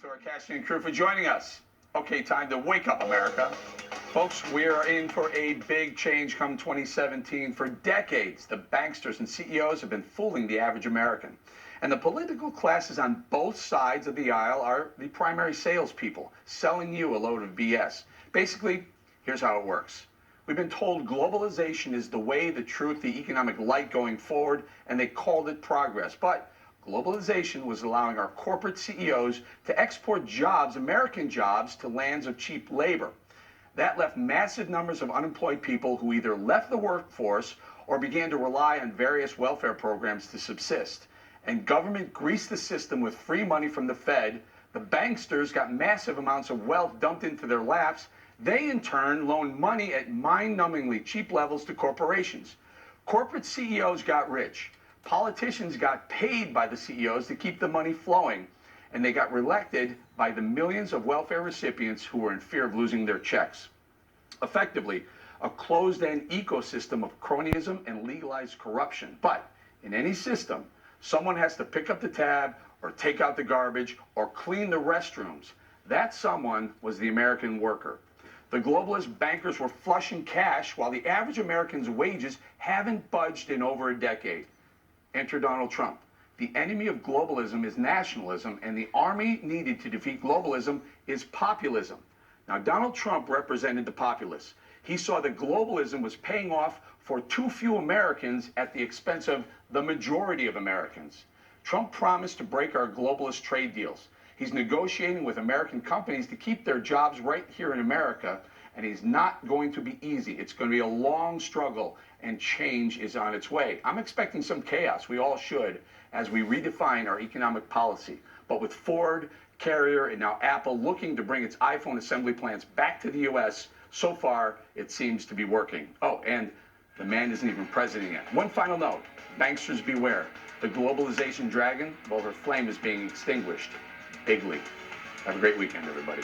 Thanks to our casting and crew for joining us. Okay, time to wake up, America. Folks, we are in for a big change come 2017. For decades, the banksters and CEOs have been fooling the average American. And the political classes on both sides of the aisle are the primary salespeople, selling you a load of BS. Basically, here's how it works. We've been told globalization is the way, the truth, the economic light going forward, and they called it progress. But globalization was allowing our corporate CEOs to export jobs, American jobs, to lands of cheap labor. That left massive numbers of unemployed people who either left the workforce or began to rely on various welfare programs to subsist. And government greased the system with free money from the Fed. The banksters got massive amounts of wealth dumped into their laps. They, in turn, loaned money at mind-numbingly cheap levels to corporations. Corporate CEOs got rich. Politicians got paid by the CEOs to keep the money flowing, and they got reelected by the millions of welfare recipients who were in fear of losing their checks. Effectively, a closed-end ecosystem of cronyism and legalized corruption. But in any system, someone has to pick up the tab or take out the garbage or clean the restrooms. That someone was the American worker. The globalist bankers were flushing cash while the average American's wages haven't budged in over a decade. Enter Donald Trump. The enemy of globalism is nationalism, and the army needed to defeat globalism is populism. Now, Donald Trump represented the populace. He saw that globalism was paying off for too few Americans at the expense of the majority of Americans. Trump promised to break our globalist trade deals. He's negotiating with American companies to keep their jobs right here in America, and he's not going to be easy. It's going to be a long struggle, and change is on its way. I'm expecting some chaos. We all should, as we redefine our economic policy. But with Ford, Carrier, and now Apple looking to bring its iPhone assembly plants back to the U.S., so far it seems to be working. Oh, and the man isn't even president yet. One final note, banksters beware. The globalization dragon, well, her flame is being extinguished. Bigly. Have a great weekend, everybody.